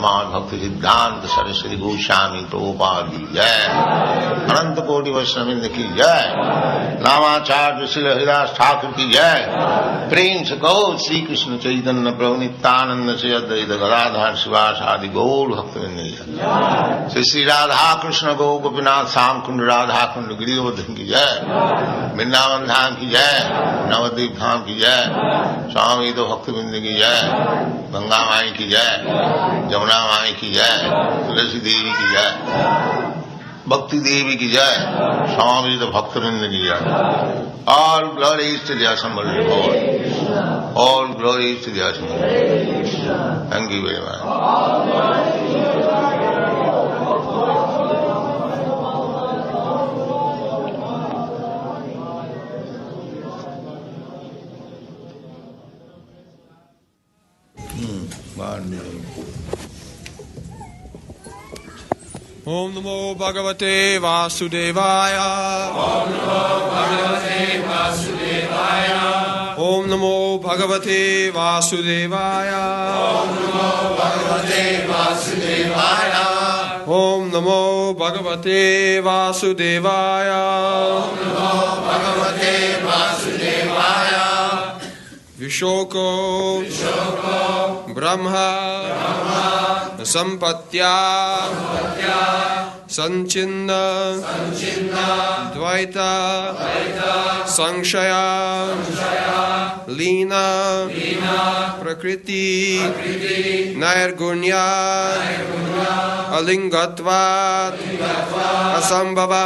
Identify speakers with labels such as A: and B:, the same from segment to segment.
A: Srimad Bhaktivedanta Saraswati Goswami Prabhupada ki jai, Ananta Koti Vaishnavrinda ki jai, Namacharya Srila Haridas Thakur ki jai, Prem se Gaur Sri Krishna Chaitanya Prabhu Nityananda Sri Advaita Gadadhar Sivasadi Gaur Bhaktivinoda ki jai, Sri Radha Krishna Gaur Gopinath Sam Kund Radha Kund Giridhar ki jai, Vrindavan Dham ki jai, Navadvip Dham ki jai, Swami to Bhaktivinoda ki jai, Ganga Mai ki jai, Jamuna Mai ki jai, Tulasi Devi ki jai, Bhakti Devi ki jai, Swami to Bhaktivinoda ki jai. All glories to the assembled Lord. All glories to the assembled Lord. Thank you very much.
B: Om Namo Bhagavate Vasudevaya.
C: Om Namo Bhagavate Vasudevaya.
B: Om Namo Bhagavate Vasudevaya.
C: Om Namo Bhagavate Vasudevaya.
B: Om Namo Bhagavate Vasudevaya.
C: Om Namo Bhagavate Vasudevaya.
B: Vishoko Brahma Sampatya Sanchinna Dvaita Sangshaya Lina Prakriti Nairgunya Alingatvat Asambhava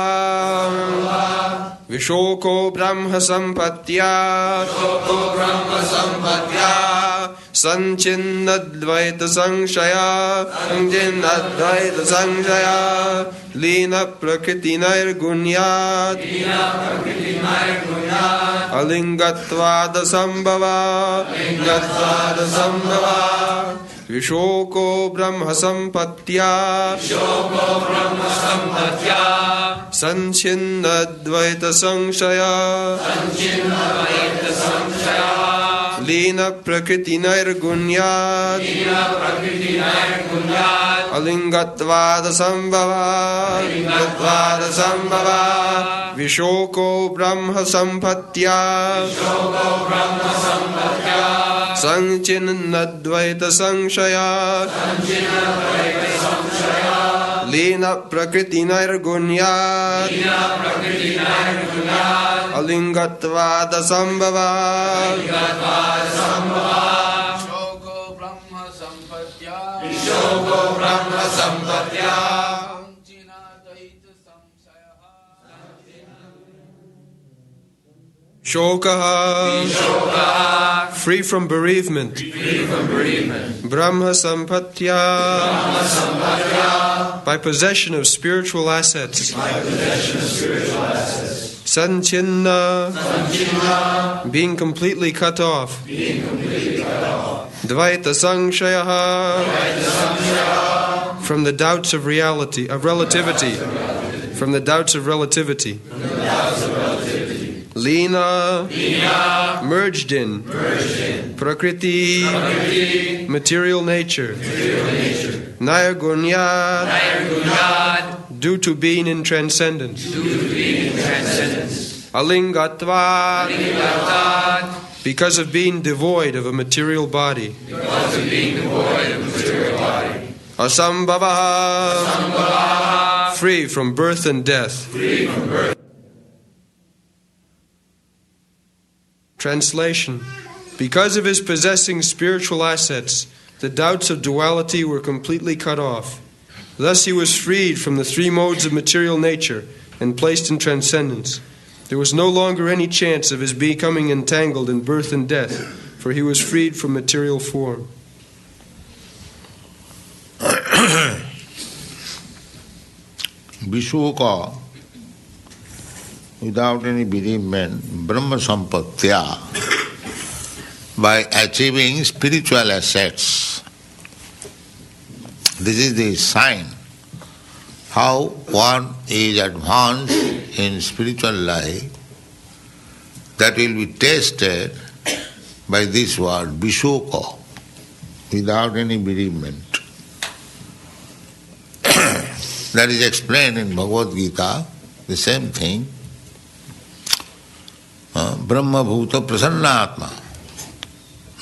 B: Vishoko Brahma Sampatya Sanchinadvaita Sangshaya Lina Prakriti Nairgunyat Alingatvada Sambhava Vishoko Brahma Sampatya Sanchinadvaita Sangshaya Lina Prakriti Nairgunyat Alingatvada Sambhava Vishoko Brahma Sampatya Sanchinadvaita Sangshaya Lina Prakriti Nairgunyat Alingatvada Sambhava Vishoko Brahma Sampatya Shokaha, free from bereavement. Brahma Sampatya, by possession of spiritual assets. Sanchinna, being completely cut off. Dvaita Sangshaya, from the doubts of reality, of relativity. From the doubts of relativity. Lina, merged in. Prakriti, material nature. Nairgunyat, due to being in transcendence. Alingatvat, because of being devoid of a material body. Asambhava, free from birth and death. Translation: because of his possessing spiritual assets, the doubts of duality were completely cut off. Thus he was freed from the three modes of material nature and placed in transcendence. There was no longer any chance of his becoming entangled in birth and death, for he was freed from material form.
A: Vishoka, without any bereavement, Brahma Sampatya, by achieving spiritual assets. This is the sign how one is advanced in spiritual life, that will be tested by this word, Vishoka, without any bereavement. That is explained in Bhagavad Gita, the same thing. Brahma bhuta prasannatma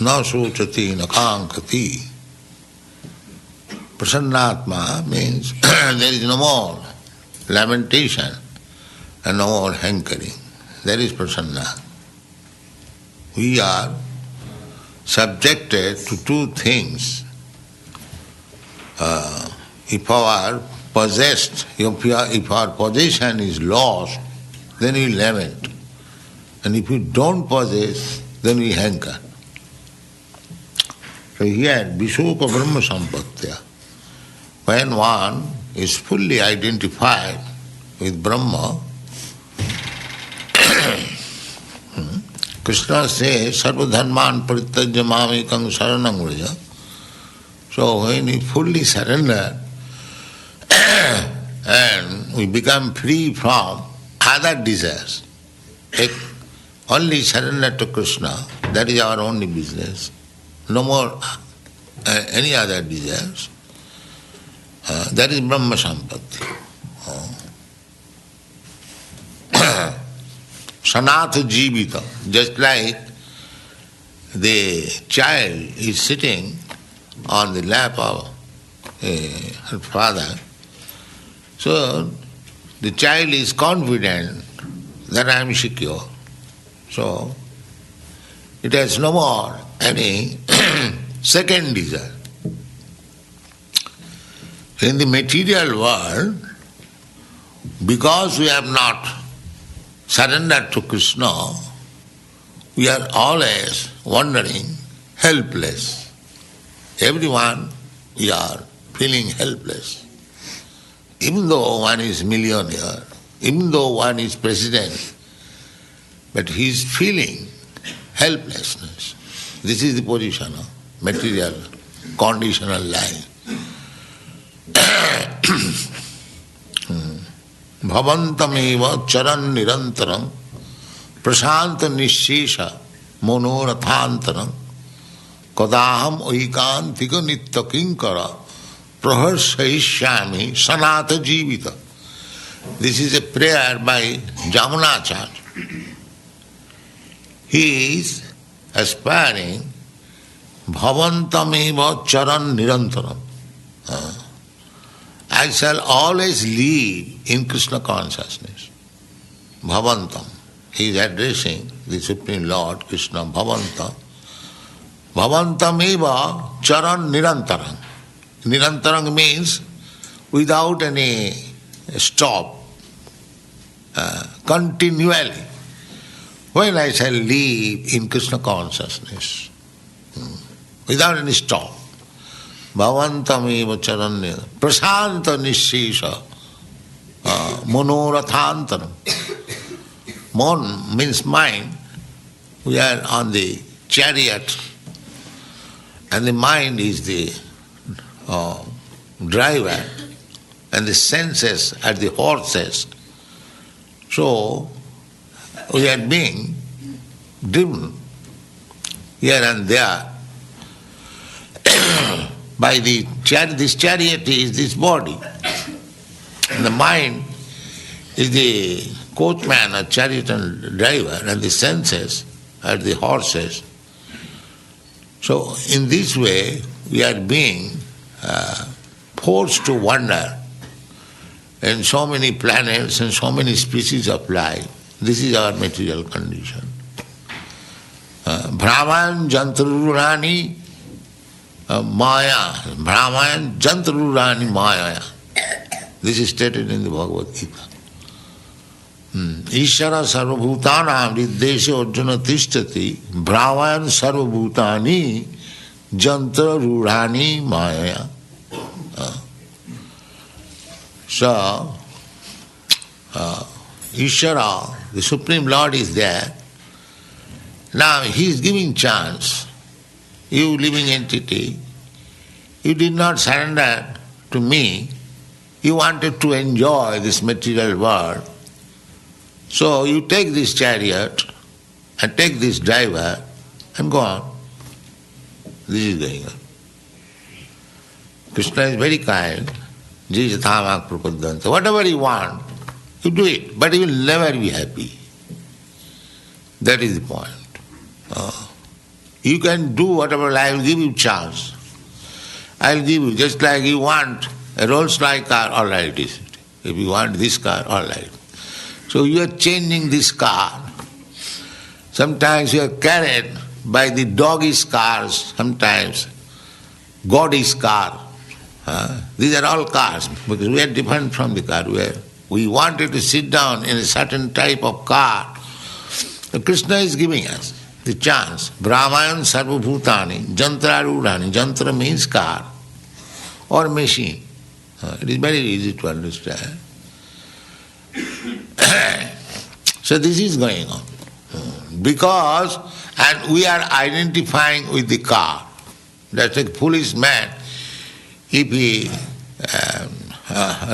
A: na sochati na kankati. Prasannatma means there is no more lamentation and no more hankering. That is prasanna. We are subjected to two things. If our possession is lost, then we lament. And if we don't possess, then we hanker. So here, Vishoka Brahma Sampatya, when one is fully identified with Brahma, Krishna says, Sarva dharman parityajya mamekam saranam vraja. So when we fully surrender and we become free from other desires, only surrender to Krishna, that is our only business. No more any other desires. That is Brahma Sampatti. Sanatha Jivita, just like the child is sitting on the lap of her father, so the child is confident that I am secure. So it has no more any second desire. In the material world, because we have not surrendered to Krishna, we are always wandering, helpless. Everyone, we are feeling helpless. Even though one is millionaire, even though one is president, but he is feeling helplessness. This is the position of material, conditional life. Bhavantameva charan nirantaram prasanta nishesha monorathantaram kadaham oikantika nitya kinkara praharsayishyami sanata jivita. This is a prayer by Jamunacharya. He is aspiring Bhavantameva charan nirantaram. I shall always live in Krishna consciousness. Bhavantam. He is addressing the Supreme Lord Krishna, Bhavantam. Bhavantameva charan nirantaram. Nirantaram means without any stop, continually. When I shall live in Krishna consciousness, without any stop. Bhavantameva charanya prasanta nishesha monorathantaram. Mon means mind. We are on the chariot and the mind is the driver and the senses are the horses. So we are being driven here and there by the chariot. This chariot is this body. And the mind is the coachman or chariot and driver, and the senses are the horses. So in this way we are being forced to wander in so many planets and so many species of life. This is our material condition. Brahman jantrurani maya. Brahman jantrurani maya. This is stated in the Bhagavad Gita. Ishara sarvabhutanam riddeshe arjuna tishtati brahman sarvabhutani jantrurani maya. So, Ishara, the Supreme Lord is there. Now He is giving chance. You living entity, you did not surrender to me. You wanted to enjoy this material world. So you take this chariot and take this driver and go on. This is going on. Krishna is very kind. Jijathamak prapadyanta. Whatever you want, you do it, but you will never be happy. That is the point. You can do whatever, I will give you chance. I will give you, just like you want a Rolls-Royce car, all right it is. If you want this car, all right. So you are changing this car. Sometimes you are carried by the doggy's cars, sometimes God's car. These are all cars, because we are different from the car. We wanted to sit down in a certain type of car. So Krishna is giving us the chance. Brahmayan sarvabhutani, jantra rudhani. Jantra means car or machine. It is very easy to understand. So this is going on. Because, and we are identifying with the car. That's a foolish man. If he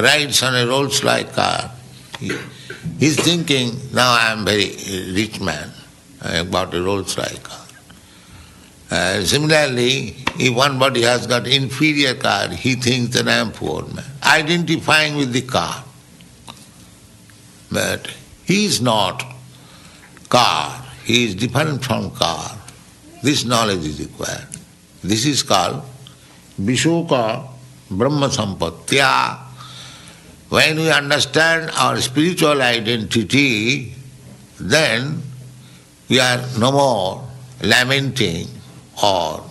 A: rides on a Rolls-Royce car, he's thinking, now I am very rich man, I bought a Rolls-Royce car. Similarly, if one body has got inferior car, he thinks that I am poor man, identifying with the car. But he is not car, he is different from car. This knowledge is required. This is called Vishoka Brahma Sampatya. When we understand our spiritual identity, then we are no more lamenting or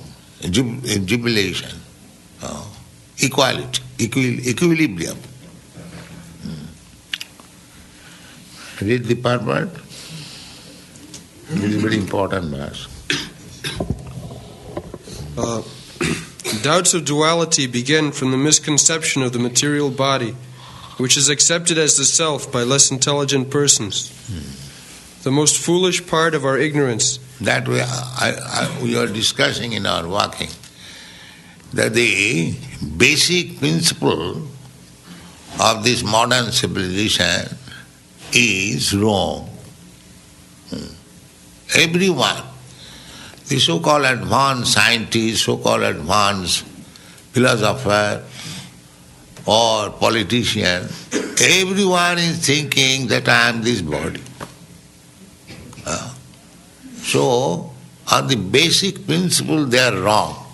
A: jubilation, equality, equilibrium. Read the part. This is very important verse.
B: Doubts of duality begin from the misconception of the material body, which is accepted as the self by less intelligent persons. The most foolish part of our ignorance.
A: That we are discussing in our walking, that the basic principle of this modern civilization is wrong. Everyone, the so-called advanced scientist, so-called advanced philosopher or politician, everyone is thinking that I am this body. So, on the basic principle they are wrong.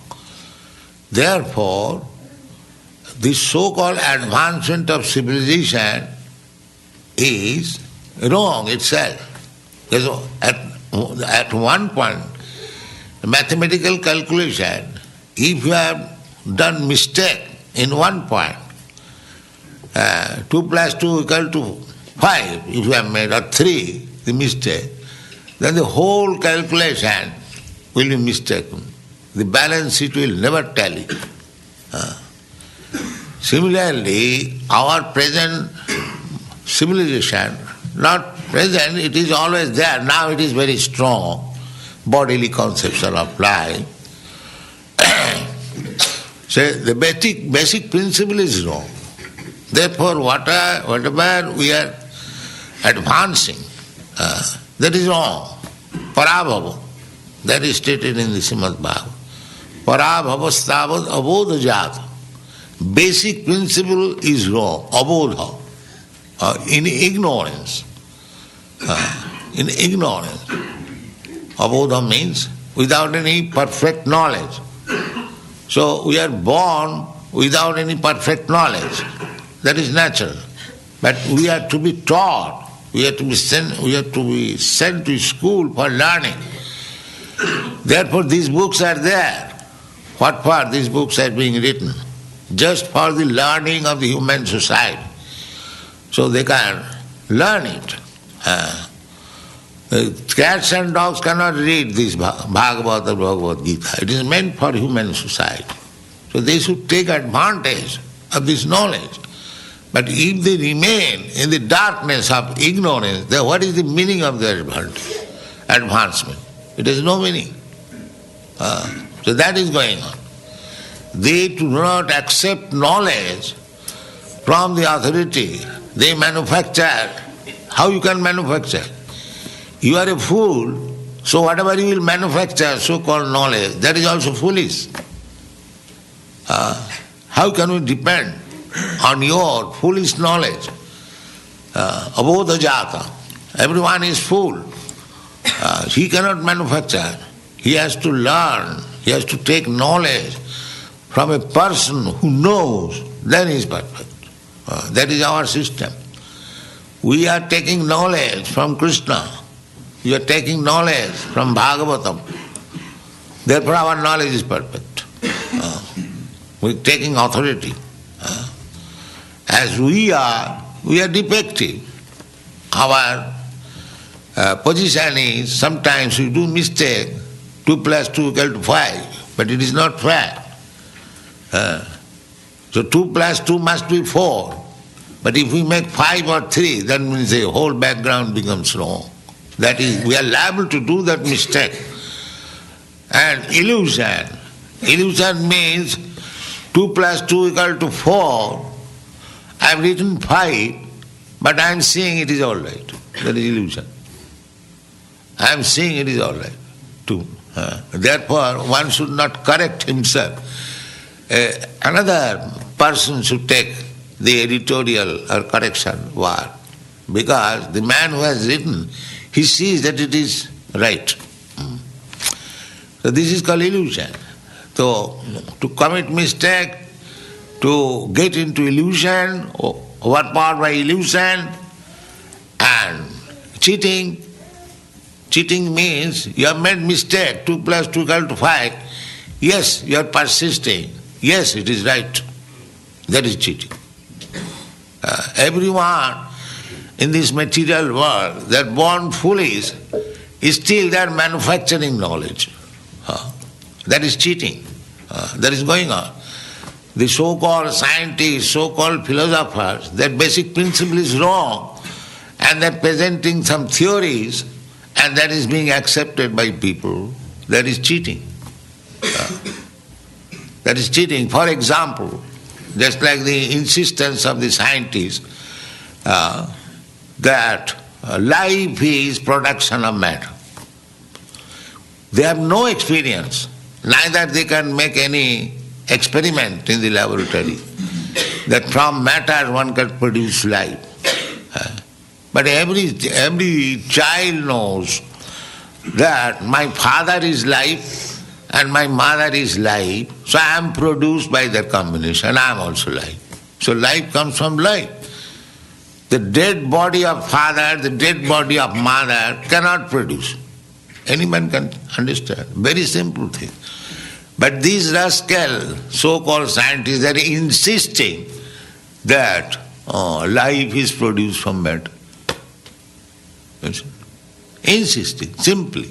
A: Therefore, this so-called advancement of civilization is wrong itself. Because at one point, mathematical calculation, if you have done mistake in one point, 2 plus 2 equal to 5, if you have made, or 3, the mistake, then the whole calculation will be mistaken. The balance sheet will never tally. Similarly, our present civilization, not present, it is always there, now it is very strong, bodily conception of life. So the basic principle is wrong. Therefore, whatever we are advancing, that is wrong. Parabhava, that is stated in the Srimad Bhagavatam. Parabhavastavad abodhajata. Basic principle is wrong, abodha, in ignorance. In ignorance. Abodha means without any perfect knowledge. So we are born without any perfect knowledge. That is natural. But we are to be taught. We have to be sent to school for learning. Therefore these books are there. What for these books are being written? Just for the learning of the human society. So they can learn it. Cats and dogs cannot read this Bhagavad or Bhagavad Gita. It is meant for human society. So they should take advantage of this knowledge. But if they remain in the darkness of ignorance, then what is the meaning of their advancement? It has no meaning. So that is going on. They do not accept knowledge from the authority. They manufacture. How you can manufacture? You are a fool, so whatever you will manufacture, so-called knowledge, that is also foolish. How can we depend on your foolish knowledge. Abodha jata. Everyone is fool. He cannot manufacture. He has to learn. He has to take knowledge from a person who knows, then he is perfect. That is our system. We are taking knowledge from Krishna. We are taking knowledge from Bhagavatam. Therefore our knowledge is perfect. We are taking authority. As we are defective. Our position is, sometimes we do mistake, 2 plus 2 equal to 5, but it is not fair. So 2 plus 2 must be 4. But if we make 5 or 3, that means the whole background becomes wrong. That is, we are liable to do that mistake. And illusion. Illusion means 2 plus 2 equal to 4. I have written 5, but I am seeing it is all right. That is illusion. I am seeing it is all right too. Therefore, one should not correct himself. Another person should take the editorial or correction work, because the man who has written, he sees that it is right. So this is called illusion. So to commit mistake, to get into illusion, what part by illusion, and cheating. Cheating means you have made mistake, 2 plus 2 equal to 5. Yes, you are persisting. Yes, it is right. That is cheating. Everyone in this material world, that born foolish, is still there manufacturing knowledge. That is cheating. That is going on. The so-called scientists, so-called philosophers, that basic principle is wrong, and they are presenting some theories, and that is being accepted by people. That is cheating. That is cheating. For example, just like the insistence of the scientists that life is production of matter. They have no experience, neither they can make any experiment in the laboratory that from matter one can produce life. But every child knows that my father is life and my mother is life, so I am produced by their combination, I am also life. So life comes from life. The dead body of father, the dead body of mother cannot produce. Anyone can understand. Very simple thing. But these rascal, so-called scientists, they are insisting that life is produced from matter. Insisting, simply.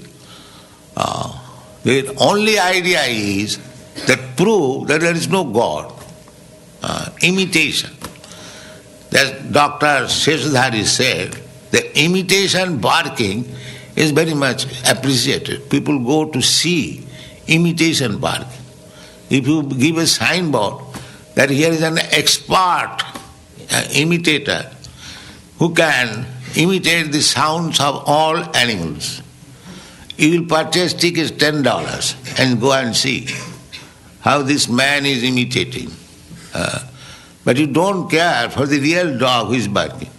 A: The only idea is that prove that there is no God. Imitation. As Dr. Seshadhari said, the imitation barking is very much appreciated. People go to see imitation barking. If you give a signboard that here is an expert imitator who can imitate the sounds of all animals, you will purchase tickets $10 and go and see how this man is imitating. But you don't care for the real dog who is barking.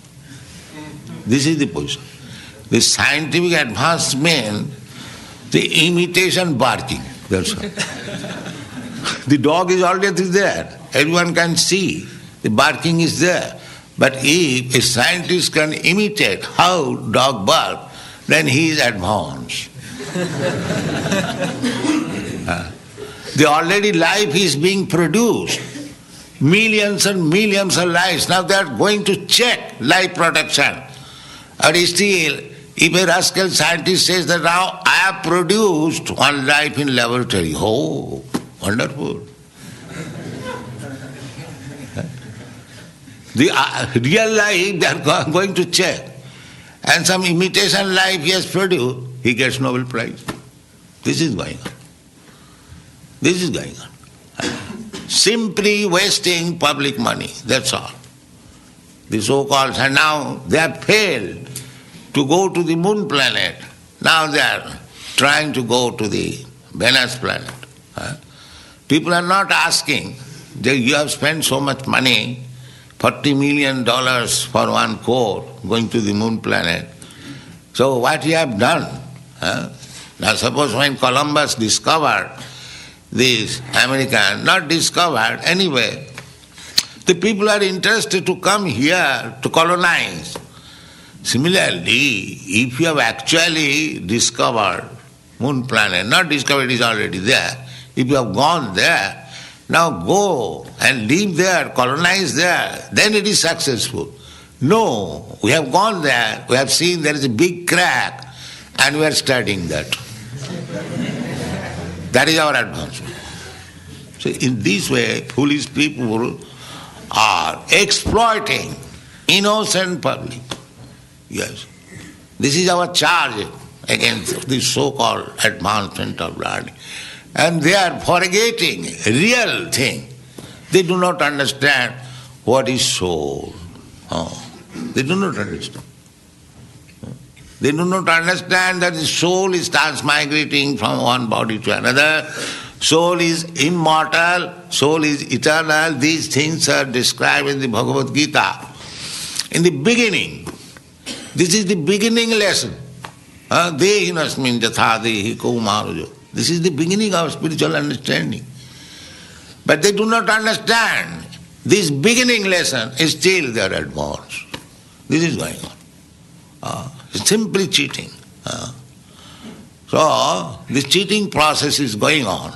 A: This is the position. The scientific advancement, the imitation barking, that's all. The dog is already there. Everyone can see. The barking is there. But if a scientist can imitate how dog barks, then he is advanced. The already life is being produced. Millions and millions of lives. Now they are going to check life production. Or still, if a rascal scientist says that now I have produced one life in laboratory, oh, wonderful. The real life they are going to check. And some imitation life he has produced, he gets Nobel Prize. This is going on. This is going on. Simply wasting public money, that's all. The so-called, and now they have failed to go to the moon planet. Now they are trying to go to the Venus planet. People are not asking, you have spent so much money, $40 million for one core going to the moon planet. So what you have done? Now suppose when Columbus discovered this American, not discovered anyway, the people are interested to come here to colonize. Similarly, if you have actually discovered moon planet, not discovered, it is already there. If you have gone there, now go and live there, colonize there, then it is successful. No, we have gone there, we have seen there is a big crack, and we are studying that. That is our advancement. So in this way, foolish people are exploiting innocent public. Yes. This is our charge against this so-called advancement of learning. And they are forgetting a real thing. They do not understand what is soul. They do not understand. They do not understand that the soul is transmigrating from one body to another. Soul is immortal, soul is eternal. These things are described in the Bhagavad Gita. In the beginning, this is the beginning lesson. Dehinasmin jatha dehi kaumarujo. This is the beginning of spiritual understanding. But they do not understand. This beginning lesson is still their advance. This is going on. It's simply cheating. So, this cheating process is going on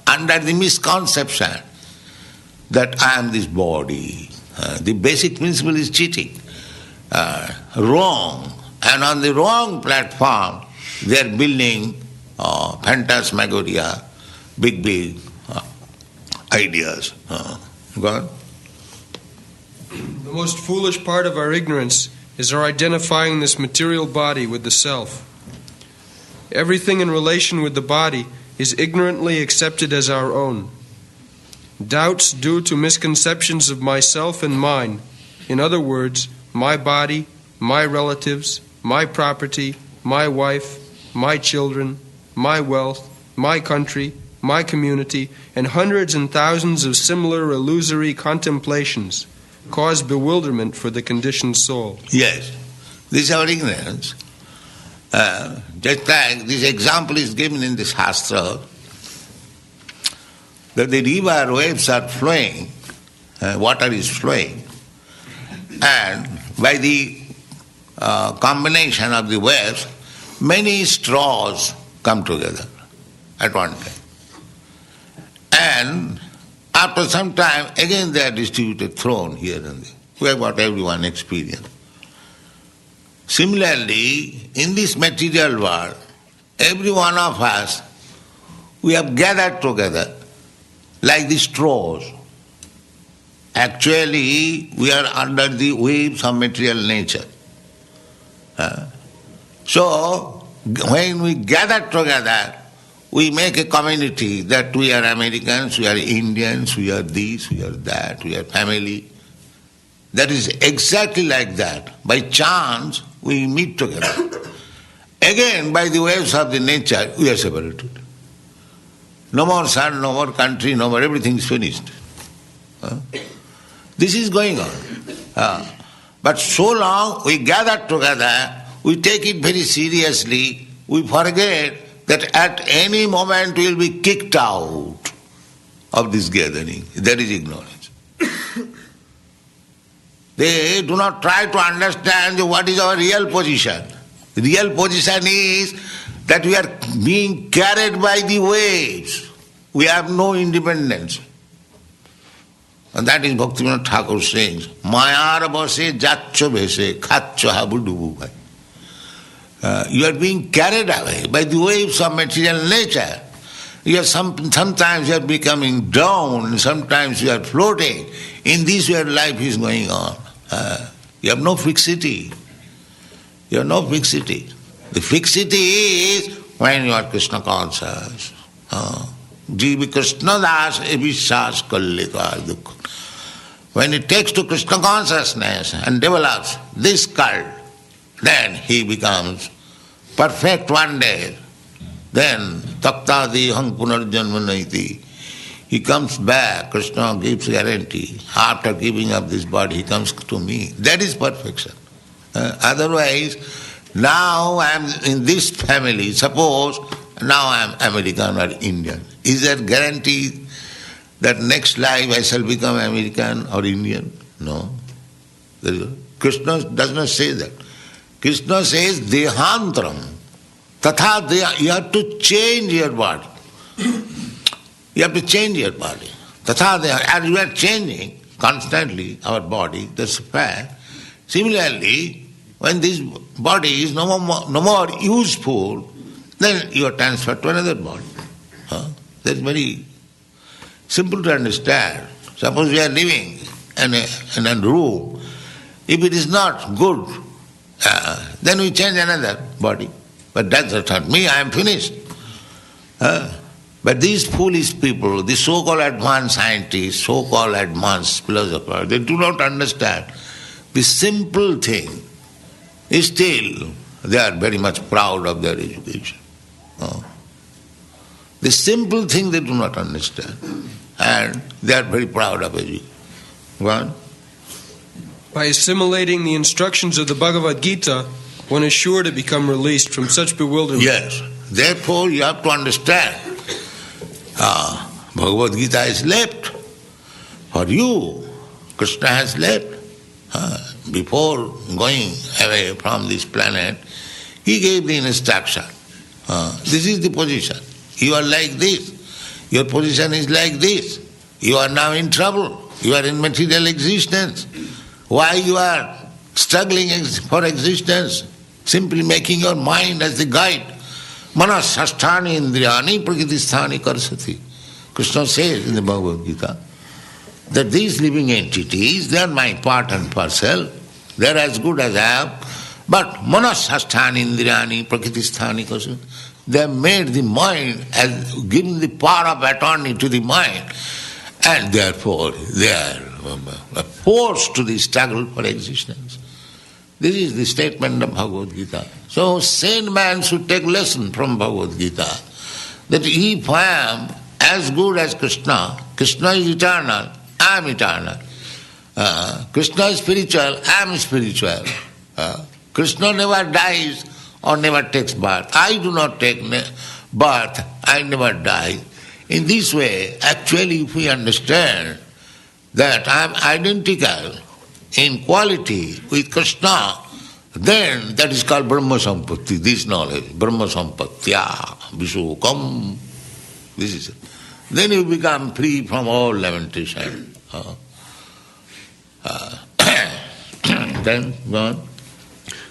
A: under the misconception that I am this body. The basic principle is cheating. Wrong. And on the wrong platform, they are building phantasmagoria, big ideas. Go on.
B: The most foolish part of our ignorance is our identifying this material body with the self. Everything in relation with the body is ignorantly accepted as our own. Doubts due to misconceptions of myself and mine, in other words, my body, my relatives, my property, my wife, my children, my wealth, my country, my community, and hundreds and thousands of similar illusory contemplations cause bewilderment for the conditioned soul.
A: Yes, this is our ignorance. Just like this example is given in the Shastra, that the river waves are flowing, water is flowing, and by the combination of the waves, many straws come together at one time. And after some time, again they are distributed, thrown here and there. We have got everyone experience. Similarly, in this material world, every one of us, we have gathered together like the straws. Actually, we are under the waves of material nature. So, when we gather together, we make a community that we are Americans, we are Indians, we are this, we are that, we are family. That is exactly like that. By chance, we meet together. Again, by the waves of the nature, we are separated. No more sun, no more country, no more, everything is finished. This is going on. But so long we gather together, we take it very seriously, we forget that at any moment we will be kicked out of this gathering. That is ignorance. They do not try to understand what is our real position. The real position is that we are being carried by the waves. We have no independence. And that is Bhaktivedanta Thakur saying, Mayar base jaccho bhese khacho habu dubu bhai. You are being carried away by the waves of material nature. You are sometimes you are becoming down, sometimes you are floating. In this way life is going on. You have no fixity. You have no fixity. The fixity is when you are Krishna conscious. Jiva Krishna das ebishas kallika dukha. When he takes to Krishna consciousness and develops this cult, then he becomes perfect one day. Then taktadi hang punarjanma naiti. he comes back, Krishna gives guarantee. After giving up this body, he comes to me. That is perfection. Otherwise, now I am in this family, suppose now I am American or Indian. Is there guarantee that next life I shall become American or Indian? No. Krishna does not say that. Krishna says, Dehantram. Tatha, you have to change your body. You have to change your body. Tatha, as we are changing constantly our body, that's a fact. Similarly, when this body is no more useful, then you are transferred to another body. That's very simple to understand. Suppose we are living in a room. If it is not good, then we change another body. But that does not mean I am finished. But these foolish people, the so-called advanced scientists, so-called advanced philosophers, they do not understand the simple thing. Still, they are very much proud of their education. The simple thing they do not understand. And they are very proud of education. One.
B: By assimilating the instructions of the Bhagavad Gita, one is sure to become released from such bewilderment.
A: Yes. Therefore, you have to understand. Bhagavad Gita is left for you. Krishna has left. Before going away from this planet, he gave the instruction. This is the position. You are like this. Your position is like this. You are now in trouble. You are in material existence. Why you are struggling for existence? Simply making your mind as the guide. Manas sasthani indriyani prakritisthani karsati. Krishna says in the Bhagavad Gita that these living entities, they are my part and parcel. They are as good as I am. But manas sasthani indriyani prakritisthani karsati. They have made the mind, as given the power of attorney to the mind, and therefore they are forced to the struggle for existence. This is the statement of Bhagavad Gita. So sane man should take lesson from Bhagavad Gita, that if I am as good as Krishna, Krishna is eternal, I am eternal. Krishna is spiritual, I am spiritual. Krishna never dies or never takes birth. I do not take birth, I never die. In this way, actually, if we understand that I am identical in quality with Krishna, then that is called Brahma Sampatti, this knowledge, Brahma Sampatya, Vishokam. This is it. Then you become free from all lamentation. Then, go on.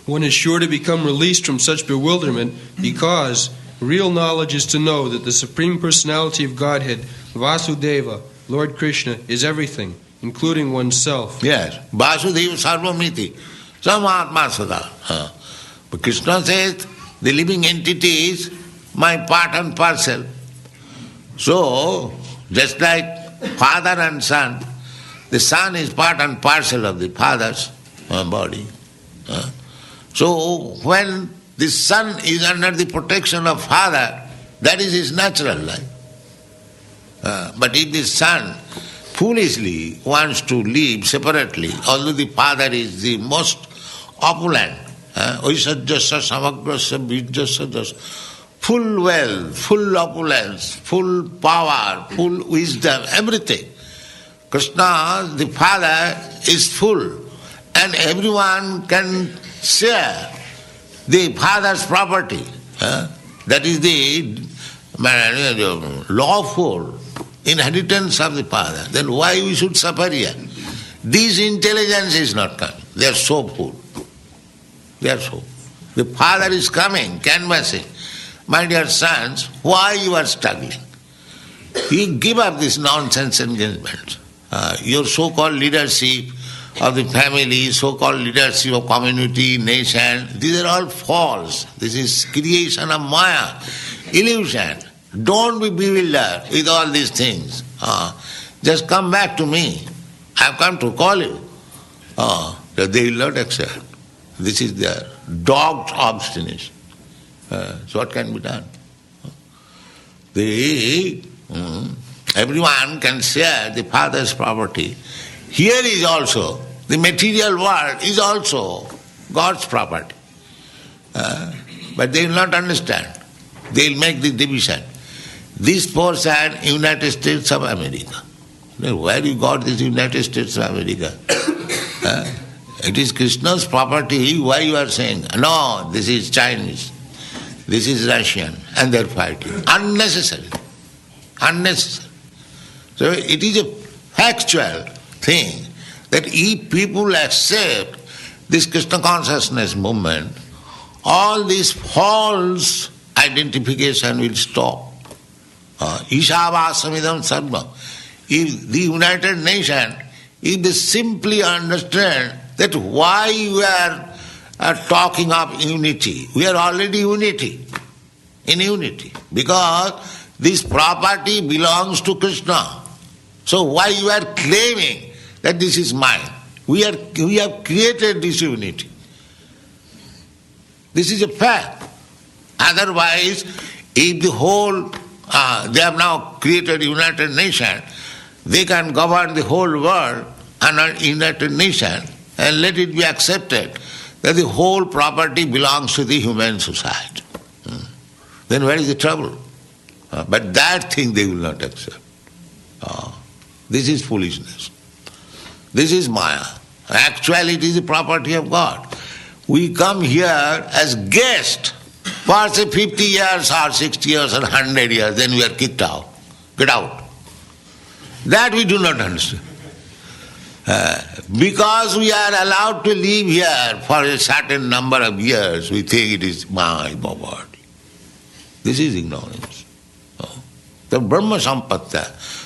B: One is sure to become released from such bewilderment because real knowledge is to know that the Supreme Personality of Godhead, Vasudeva, Lord Krishna, is everything, including oneself.
A: Yes, Vasudeva Sarvamiti, Samatma Sada. But Krishna says, the living entity is my part and parcel. So, just like father and son, the son is part and parcel of the father's body. So, when the son is under the protection of father, that is his natural life. But if the son foolishly wants to live separately, although the father is the most opulent, Oisajyasya samagrasya vijyasya jasya, full wealth, full opulence, full power, full wisdom, everything. Krishna, the father, is full, and everyone can share the father's property. That is the lawful inheritance of the father. Then why we should suffer here? This intelligence is not coming. They are so full. They are so. The father is coming, canvassing. My dear sons, why you are struggling? You give up this nonsense engagements. Your so-called leadership of the family, so-called leadership of community, nation, these are all false. This is creation of Maya, illusion. Don't be bewildered with all these things. Just come back to me. I have come to call you. They will not accept. This is their dogged obstination. So what can be done? Everyone can share the father's property. Here is also, the material world is also God's property. But they will not understand. They will make the division. This portion, United States of America. Where you got this United States of America? It is Krishna's property. Why you are saying, no, this is Chinese, this is Russian, and they are fighting. Unnecessary. Unnecessary. So it is a factual thing that if people accept this Krishna consciousness movement, all this false identification will stop. Ishavasamidam sarva. If the United Nations, if they simply understand that why we are talking of unity, we are already in unity, because this property belongs to Krishna. So why you are claiming that this is mine? We have created this unity. This is a fact. Otherwise, if the whole, they have now created United Nations, they can govern the whole world under United Nations and let it be accepted that the whole property belongs to the human society. Then where is the trouble? But that thing they will not accept. This is foolishness. This is Maya. Actually, it is the property of God. We come here as guests for say 50 years or 60 years or 100 years, then we are kicked out. Get out. That we do not understand. Because we are allowed to live here for a certain number of years, we think it is my body. This is ignorance. The Brahma Sampatya.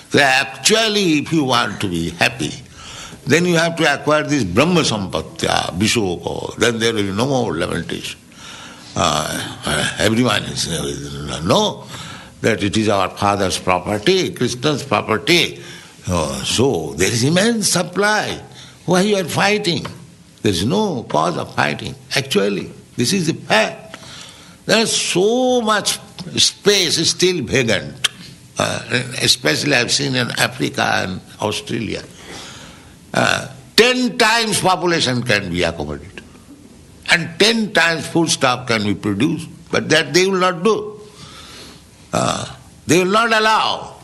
A: So actually, if you want to be happy, then you have to acquire this Brahma Sampatya, Vishoko, then there will be no more lamentation. Everyone is know that it is our father's property, Krishna's property. So there is immense supply. Why you are fighting? There is no cause of fighting. Actually, this is the fact. There is so much space still vacant. Especially I have seen in Africa and Australia. 10 times population can be accommodated. And 10 times foodstuff can be produced. But that they will not do. They will not allow.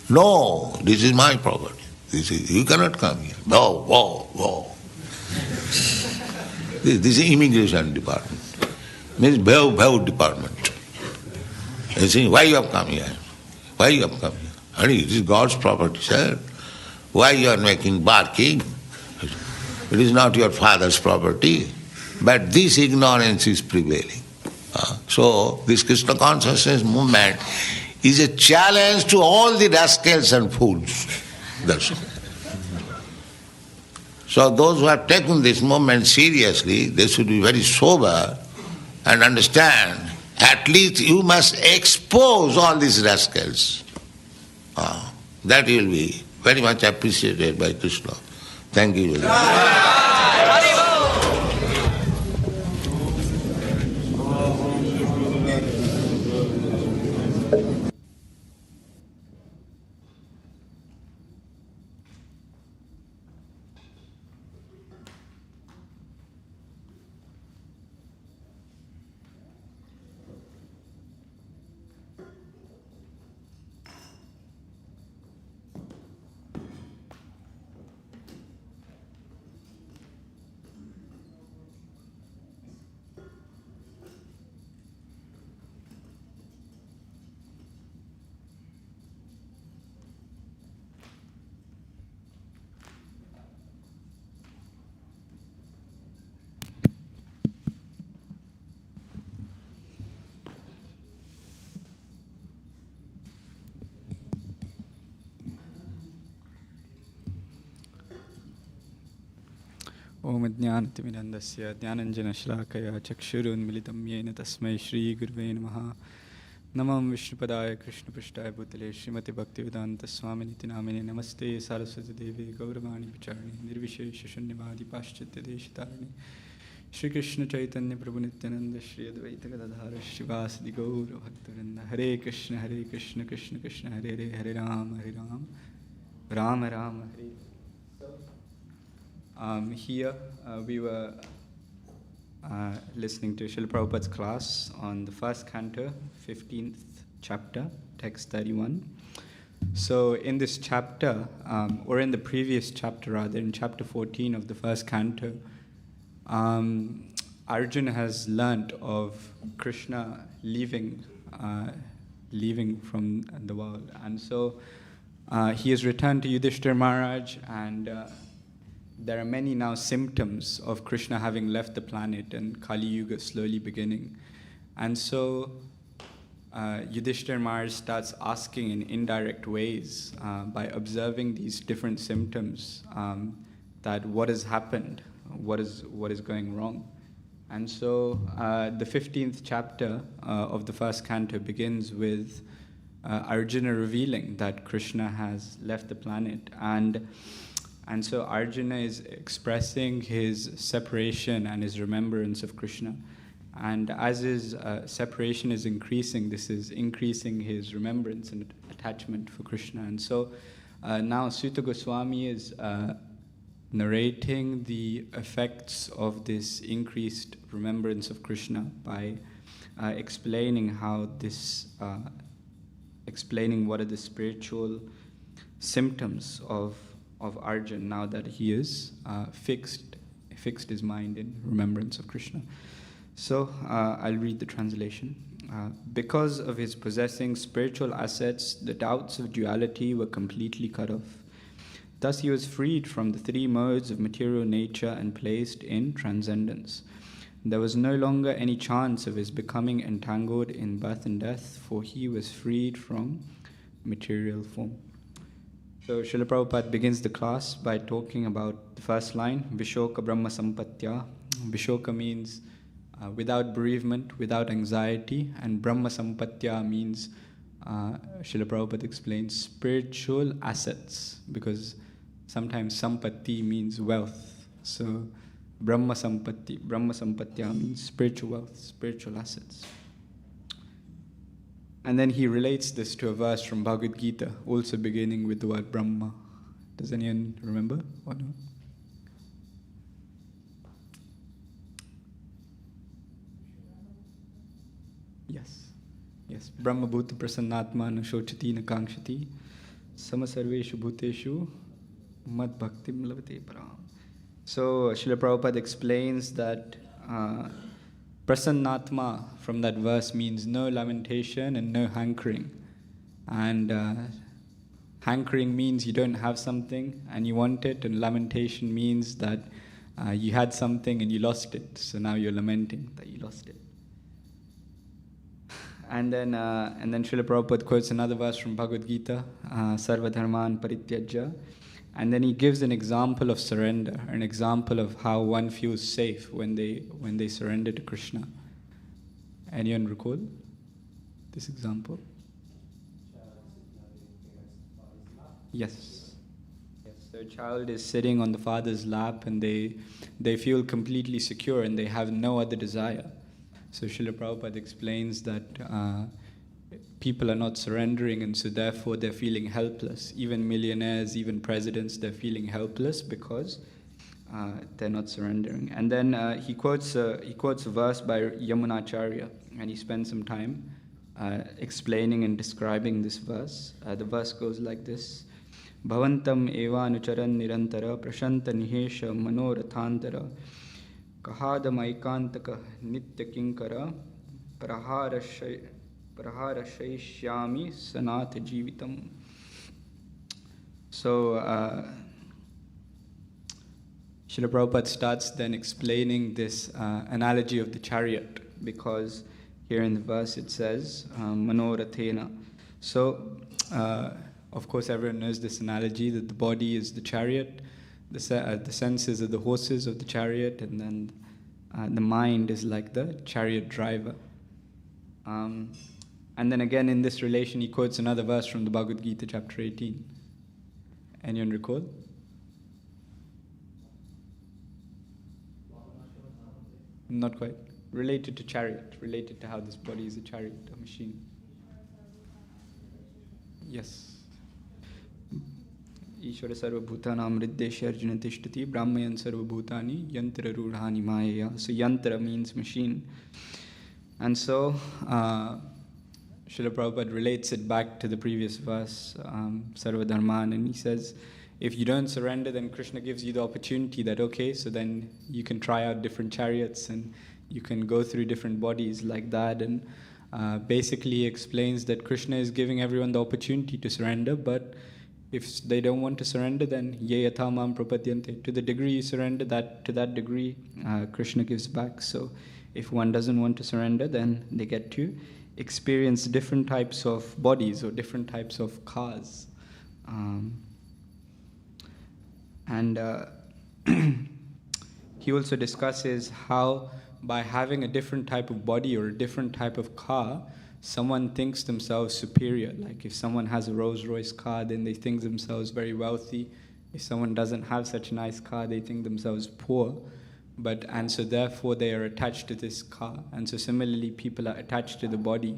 A: No, this is my property. You cannot come here. No. This is immigration department. Means Bhav department. You see, why you have come here? Why you have come here? Honey, it is God's property, sir. Why you are making barking? It is not your father's property. But this ignorance is prevailing. So this Krishna consciousness movement is a challenge to all the rascals and fools. That's all. So those who have taken this movement seriously, they should be very sober and understand, at least you must expose all these rascals. That will be very much appreciated by Krishna. Thank you very much.
D: ओम ज्ञानतिमिरन्दस्य ज्ञानञ्जनशलाकया चक्षुरुन्मिलितं येन तस्मै श्रीगुरुवे नमः। नमः विष्णुपदाय कृष्णपृष्ठाय भूतले श्रीमते भक्तिवेदान्तस्वामिनिति नामिने। नमस्ते सारस्वती देवी गौरवाणी प्रचारिणे निर्विशेषशून्यवादी पाश्चात्यदेशतारिणे Shri Krishna Chaitanya Prabhu Nityananda Shri Advaita Gadadhara Shivasadi Gaura Bhaktavinda Hare Krishna Krishna Krishna Hare Hare Hare Rama Rama Rama Hare. Here we were listening to Srila Prabhupada's class on the first canto, 15th chapter, text 31. So in this chapter, or in the previous chapter rather, in chapter 14 of the first canto, Arjuna has learnt of Krishna leaving from the world. And so he has returned to Yudhishthira Maharaj, and there are many now symptoms of Krishna having left the planet and Kali Yuga slowly beginning. And so Yudhishthira Maharaj starts asking in indirect ways by observing these different symptoms that what has happened, what is going wrong. And so the 15th chapter of the first canto begins with Arjuna revealing that Krishna has left the planet, and so Arjuna is expressing his separation and his remembrance of Krishna. And as his separation is increasing, this is increasing his remembrance and attachment for Krishna. And so now Sutta Goswami is narrating the effects of this increased remembrance of Krishna by explaining how this, explaining what are the spiritual symptoms of Arjuna now that he is fixed his mind in remembrance of Krishna. So I'll read the translation. Because of his possessing spiritual assets, the doubts of duality were completely cut off. Thus he was freed from the three modes of material nature and placed in transcendence. There was no longer any chance of his becoming entangled in birth and death, for he was freed from material form. So Srila Prabhupada begins the class by talking about the first line, Vishoka Brahma Sampatya. Vishoka means without bereavement, without anxiety, and Brahma Sampatya means, Srila Prabhupada explains, spiritual assets, because sometimes sampatti means wealth. So Brahma Sampatya means spiritual wealth, spiritual assets. And then he relates this to a verse from Bhagavad Gita, also beginning with the word Brahma. Does anyone remember or no? Yes. Brahma Bhuta Prasannatma na Shochati na Kankshati Sama Sarveshu Bhuteshu Mad Bhaktim Lavate Param. So Srila Prabhupada explains that Prasannatma from that verse means no lamentation and no hankering. And hankering means you don't have something and you want it, and lamentation means that you had something and you lost it. So now you're lamenting that you lost it. And then Srila Prabhupada quotes another verse from Bhagavad Gita, Sarva Dharman Parityajya. And then he gives an example of surrender, an example of how one feels safe when they surrender to Krishna. Anyone recall this example? Yes. So a child is sitting on the father's lap and they feel completely secure and they have no other desire. So Srila Prabhupada explains that people are not surrendering, and so therefore they're feeling helpless. Even millionaires, even presidents, they're feeling helpless because they're not surrendering. And then he quotes a verse by Yamunacharya, and he spends some time explaining and describing this verse. The verse goes like this: Bhavantam eva anucharan nirantara prashanta nihesha manorathantara kahadamaikantaka nitya kinkara praharashaishyami sanatha jivitam. So Srila Prabhupada starts then explaining this analogy of the chariot, because here in the verse it says manorathena. So of course everyone knows this analogy, that the body is the chariot, the senses are the horses of the chariot, and then the mind is like the chariot driver. And then again in this relation he quotes another verse from the Bhagavad Gita chapter 18. Anyone recall? Not quite. Related to chariot, related to how this body is a chariot, a machine. Yes. Ishvara sarva bhutanam riddesha arjuna tishtati brahmayan sarva bhutani yantra rudhani maya. So yantra means machine. And so Srila Prabhupada relates it back to the previous verse, Sarva Dharman, and he says, if you don't surrender, then Krishna gives you the opportunity that, okay, so then you can try out different chariots and you can go through different bodies like that. And basically explains that Krishna is giving everyone the opportunity to surrender, but if they don't want to surrender, then ye yatha mam prapadyante. To the degree you surrender, to that degree Krishna gives back. So if one doesn't want to surrender, then they get to experience different types of bodies or different types of cars. And he also discusses how by having a different type of body or a different type of car, someone thinks themselves superior. Like if someone has a Rolls-Royce car, then they think themselves very wealthy. If someone doesn't have such a nice car, they think themselves poor. And so therefore they are attached to this car. And so similarly, people are attached to the body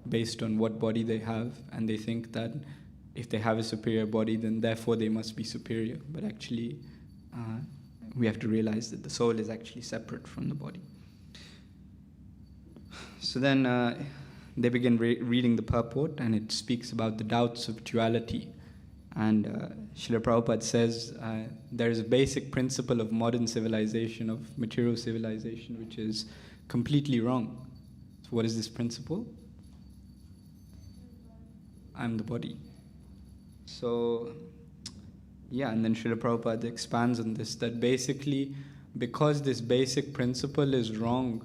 D: based on what body they have, and they think that if they have a superior body, then therefore they must be superior. But actually, we have to realize that the soul is actually separate from the body. So then they begin reading the purport, and it speaks about the doubts of duality. And Srila Prabhupada says there is a basic principle of modern civilization, of material civilization, which is completely wrong. So what is this principle? I'm the body. So, yeah, and then Srila Prabhupada expands on this, that basically, because this basic principle is wrong,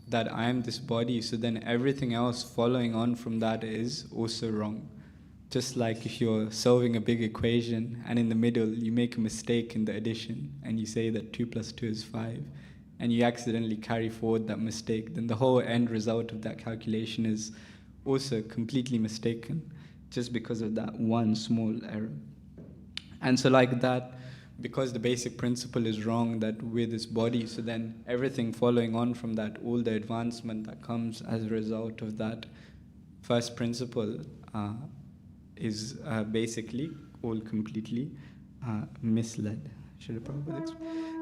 D: that I am this body, so then everything else following on from that is also wrong. Just like if you're solving a big equation and in the middle you make a mistake in the addition and you say that 2 + 2 is 5 and you accidentally carry forward that mistake, then the whole end result of that calculation is also completely mistaken just because of that one small error. And so like that, because the basic principle is wrong, that we're this body, so then everything following on from that, all the advancement that comes as a result of that first principle is basically all completely misled.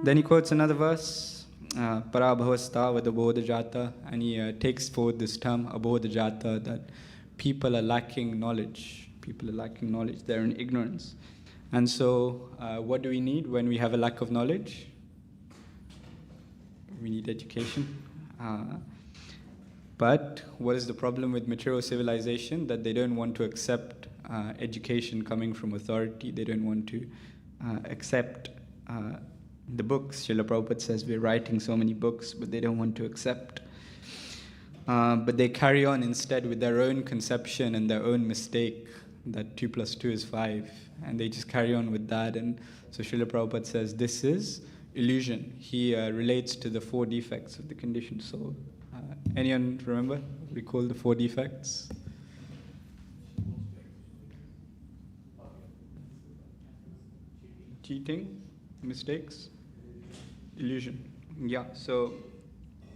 D: Then he quotes another verse, Parabhavasta vadabodhajata, and he takes forward this term, abodhajata, that people are lacking knowledge. People are lacking knowledge. They're in ignorance. And so what do we need when we have a lack of knowledge? We need education. But what is the problem with material civilization? That they don't want to accept education coming from authority. They don't want to accept the books. Srila Prabhupada says we're writing so many books, but they don't want to accept. But they carry on instead with their own conception and their own mistake, that 2 + 2 is 5. And they just carry on with that. And so Srila Prabhupada says this is illusion. He relates to the 4 defects of the conditioned soul. Anyone recall the 4 defects? Cheating, mistakes, illusion. Yeah, so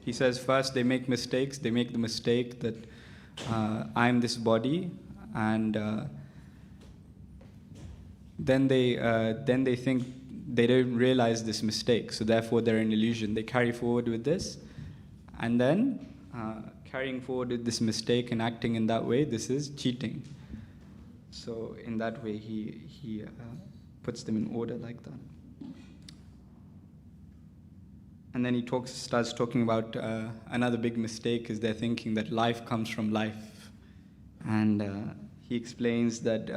D: he says first they make mistakes. They make the mistake that I'm this body, and then they think they don't realize this mistake, so therefore they're in illusion. They carry forward with this, and then carrying forward with this mistake and acting in that way, this is cheating. So in that way he puts them in order like that. And then he starts talking about another big mistake is they're thinking that life comes from life. And he explains that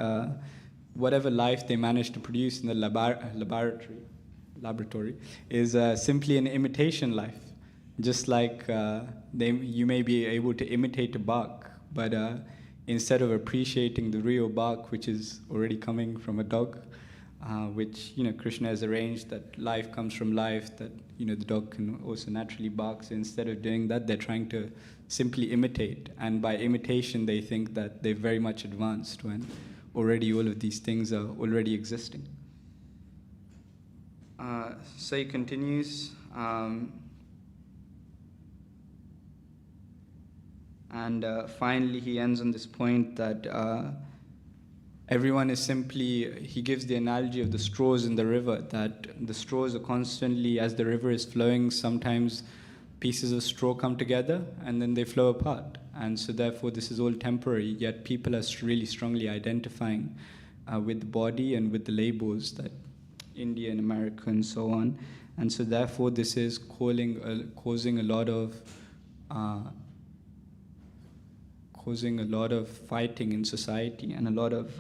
D: whatever life they manage to produce in the laboratory is simply an imitation life. Just like you may be able to imitate a bark, but instead of appreciating the real bark, which is already coming from a dog, which Krishna has arranged that life comes from life, that the dog can also naturally bark. So instead of doing that, they're trying to simply imitate, and by imitation they think that they're very much advanced when already all of these things are already existing. So he continues. And finally, he ends on this point that everyone is simply, he gives the analogy of the straws in the river, that the straws are constantly, as the river is flowing, sometimes pieces of straw come together and then they flow apart. And so therefore this is all temporary, yet people are really strongly identifying with the body and with the labels that India and America and so on. And so therefore this is causing a lot of fighting in society, and a lot of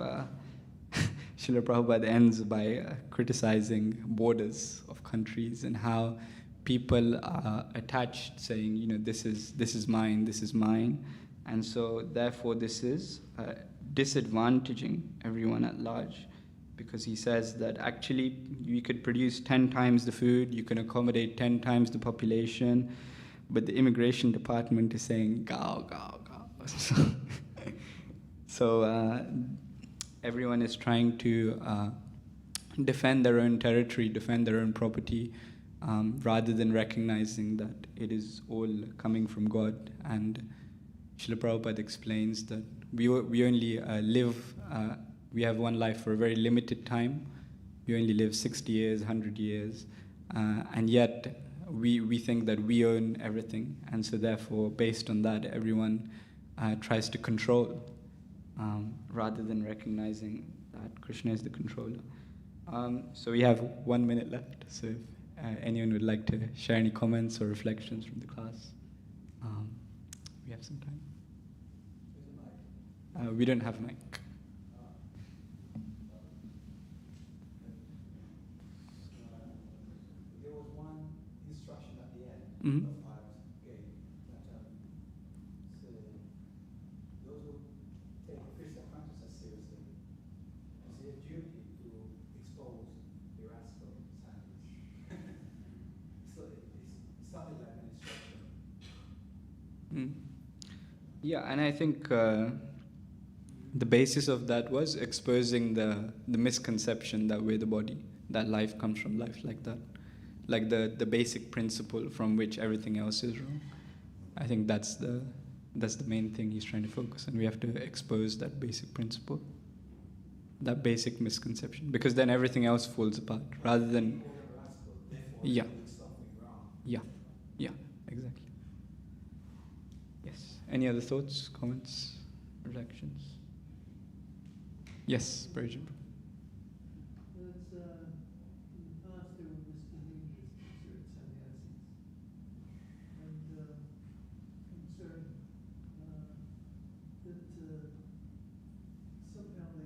D: Srila Prabhupada ends by criticizing borders of countries and how people are attached, saying, you know, this is mine, and so therefore this is disadvantaging everyone at large, because he says that actually you could produce 10 times the food, you can accommodate 10 times the population, but the immigration department is saying gao, gao, gao. So everyone is trying to defend their own territory, defend their own property, rather than recognizing that it is all coming from God. And Srila Prabhupada explains that we only live, we have one life for a very limited time. We only live 60 years, 100 years, and yet we think that we own everything. And so therefore, based on that, everyone tries to control, rather than recognizing that Krishna is the controller. So we have 1 minute left. So if anyone would like to share any comments or reflections from the class, we have some time. We don't have a mic.
E: There was one instruction at the end
D: Mm-hmm.
E: of Pius gave that so those who take Krishna consciousness seriously, it's their duty to expose the rascal sandwich. So it's something like an instruction.
D: Yeah, and I think the basis of that was exposing the misconception that we're the body, that life comes from life like that. Like the basic principle from which everything else is wrong. I think that's the main thing he's trying to focus on. We have to expose that basic principle, that basic misconception, because then everything else falls apart, rather than... Yeah. Yeah. Yeah, exactly. Yes. Any other thoughts, comments, reflections? Yes, Brajan.
F: Same time,